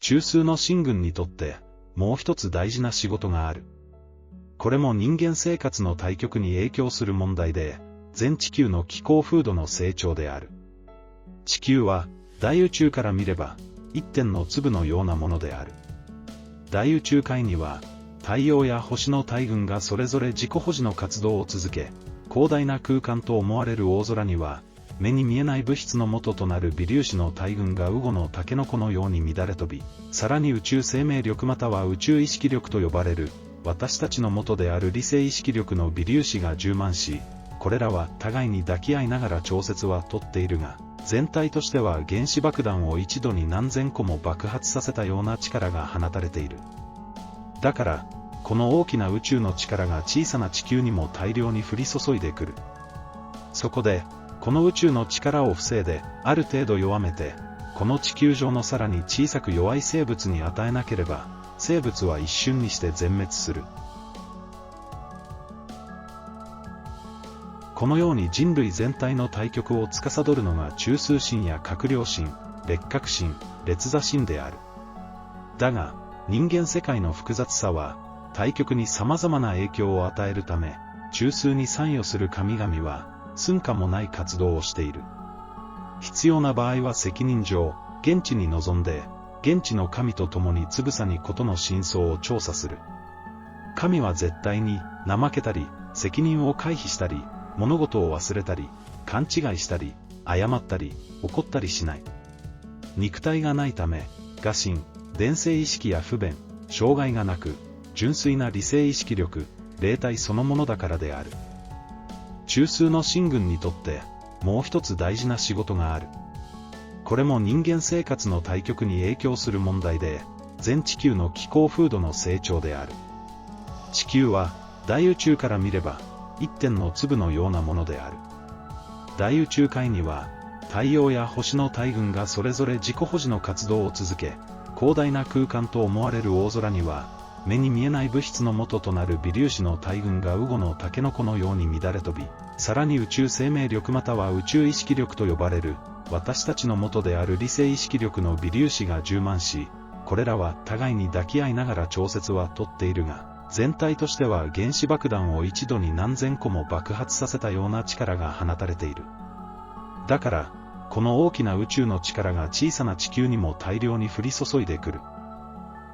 中枢の神軍にとってもう一つ大事な仕事がある。これも人間生活の大局に影響する問題で、全地球の気候風土の成長である。地球は大宇宙から見れば一点の粒のようなものである。大宇宙界には太陽や星の大群がそれぞれ自己保持の活動を続け、広大な空間と思われる大空には目に見えない物質の元となる微粒子の大群が魚のタケノコのように乱れ飛び、さらに宇宙生命力または宇宙意識力と呼ばれる私たちの元である理性意識力の微粒子が充満し、これらは互いに抱き合いながら調節はとっているが、全体としては原子爆弾を一度に何千個も爆発させたような力が放たれている。だから、この大きな宇宙の力が小さな地球にも大量に降り注いでくる。そこで、この宇宙の力を防いで、ある程度弱めて、この地球上のさらに小さく弱い生物に与えなければ、生物は一瞬にして全滅する。このように人類全体の大局を司るのが中枢神や閣僚神、列覚神、列座神である。だが、人間世界の複雑さは、大局に様々な影響を与えるため、中枢に参与する神々は、寸暇もない活動をしている。必要な場合は責任上、現地に臨んで、現地の神と共につぶさに事の真相を調査する。神は絶対に、怠けたり、責任を回避したり、物事を忘れたり、勘違いしたり、誤ったり、怒ったりしない。肉体がないため、我心、伝性意識や不便、障害がなく、純粋な理性意識力、霊体そのものだからである。中枢の神軍にとって、もう一つ大事な仕事がある。これも人間生活の大局に影響する問題で、全地球の気候風土の成長である。地球は、大宇宙から見れば、一点の粒のようなものである。大宇宙界には、太陽や星の大群がそれぞれ自己保持の活動を続け、広大な空間と思われる大空には、目に見えない物質の元となる微粒子の大群が魚のタケノコのように乱れ飛び、さらに宇宙生命力または宇宙意識力と呼ばれる、私たちの元である理性意識力の微粒子が充満し、これらは互いに抱き合いながら調節はとっているが、全体としては原子爆弾を一度に何千個も爆発させたような力が放たれている。だから、この大きな宇宙の力が小さな地球にも大量に降り注いでくる。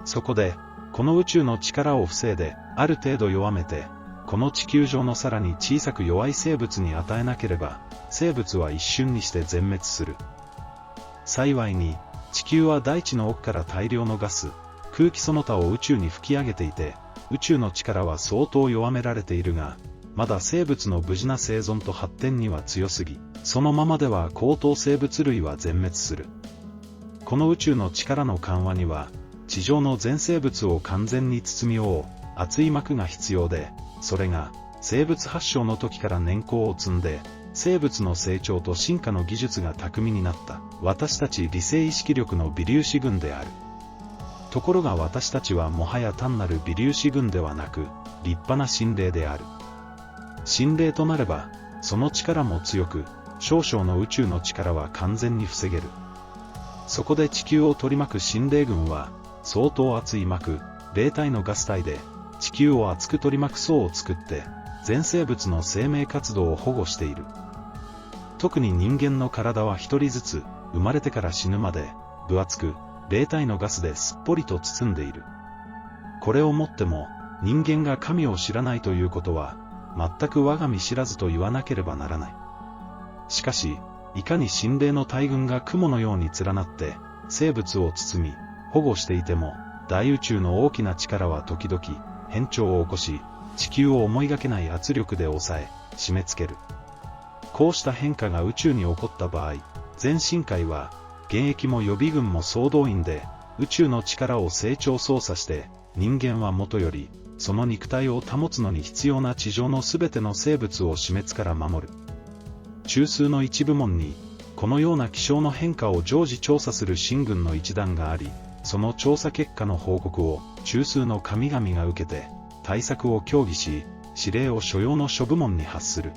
そこで、この宇宙の力を防いで、ある程度弱めて、この地球上のさらに小さく弱い生物に与えなければ、生物は一瞬にして全滅する。幸いに、地球は大地の奥から大量のガス、空気その他を宇宙に吹き上げていて、宇宙の力は相当弱められているが、まだ生物の無事な生存と発展には強すぎ、そのままでは高等生物類は全滅する。この宇宙の力の緩和には、地上の全生物を完全に包み覆う厚い膜が必要で、それが生物発祥の時から年功を積んで、生物の成長と進化の技術が巧みになった私たち理性意識力の微粒子群である。ところが私たちはもはや単なる微粒子群ではなく、立派な神霊である。神霊となれば、その力も強く、少々の宇宙の力は完全に防げる。そこで地球を取り巻く神霊群は、相当厚い膜、霊体のガス体で、地球を厚く取り巻く層を作って、全生物の生命活動を保護している。特に人間の体は一人ずつ、生まれてから死ぬまで、分厚く、霊体のガスですっぽりと包んでいる。これをもっても、人間が神を知らないということは、全く我が身知らずと言わなければならない。しかし、いかに神霊の大群が雲のように連なって、生物を包み、保護していても、大宇宙の大きな力は時々、変調を起こし、地球を思いがけない圧力で抑え、締め付ける。こうした変化が宇宙に起こった場合、全深海は、現役も予備軍も総動員で、宇宙の力を成長操作して、人間はもとより、その肉体を保つのに必要な地上のすべての生物を死滅から守る。中枢の一部門に、このような気象の変化を常時調査する神軍の一団があり、その調査結果の報告を中枢の神々が受けて、対策を協議し、指令を所要の諸部門に発する。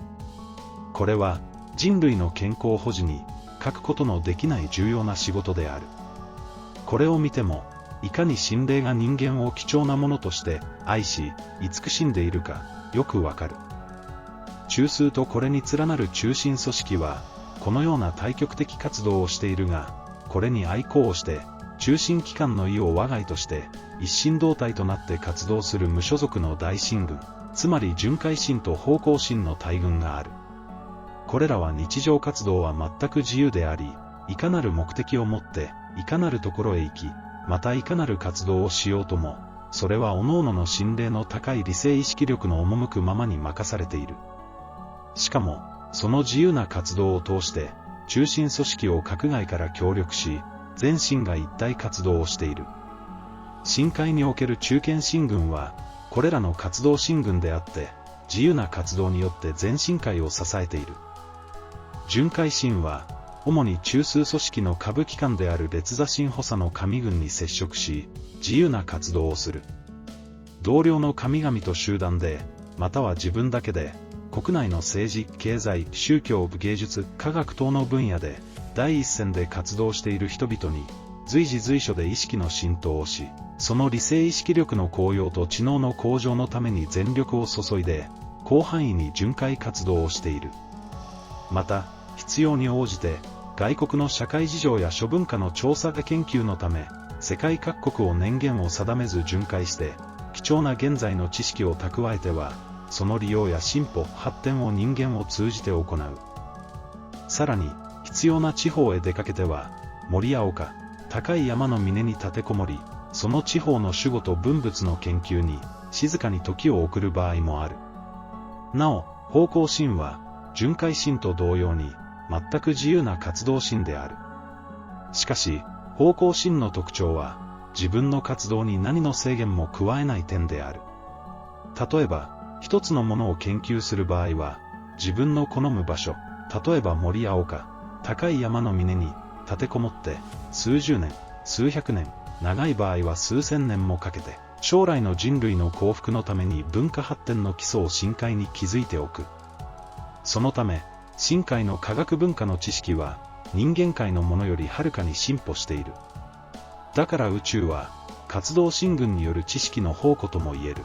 これは、人類の健康保持に、欠くことのできない重要な仕事である。これを見ても、いかに心霊が人間を貴重なものとして愛し、慈しんでいるか、よくわかる。中枢とこれに連なる中心組織は、このような対極的活動をしているが、これに愛好をして、中心機関の意を我が意として、一心同体となって活動する無所属の大神軍、つまり巡回神と方向神の大軍がある。これらは日常活動は全く自由であり、いかなる目的をもって、いかなるところへ行き、またいかなる活動をしようとも、それは各々の心霊の高い理性意識力の赴くままに任されている。しかも、その自由な活動を通して、中心組織を閣外から協力し、全神が一体活動をしている。神界における中堅神軍は、これらの活動神軍であって、自由な活動によって全神界を支えている。巡回神は、主に中枢組織の下部機関である列座神補佐の神軍に接触し、自由な活動をする。同僚の神々と集団で、または自分だけで、国内の政治、経済、宗教、芸術、科学等の分野で、第一線で活動している人々に、随時随所で意識の浸透をし、その理性意識力の高揚と知能の向上のために全力を注いで、広範囲に巡回活動をしている。また、必要に応じて、外国の社会事情や諸文化の調査研究のため、世界各国を年限を定めず巡回して、貴重な現在の知識を蓄えては、その利用や進歩、発展を人間を通じて行う。さらに、必要な地方へ出かけては、森や丘、高い山の峰に立てこもり、その地方の守護と文物の研究に、静かに時を送る場合もある。なお、方向神は、巡回神と同様に、全く自由な活動神である。しかし、方向神の特徴は、自分の活動に何の制限も加えない点である。例えば、一つのものを研究する場合は、自分の好む場所、例えば森や丘、高い山の峰に立てこもって、数十年、数百年、長い場合は数千年もかけて、将来の人類の幸福のために文化発展の基礎を深海に築いておく。そのため、深海の科学文化の知識は、人間界のものよりはるかに進歩している。だから宇宙は、活動神軍による知識の宝庫とも言える。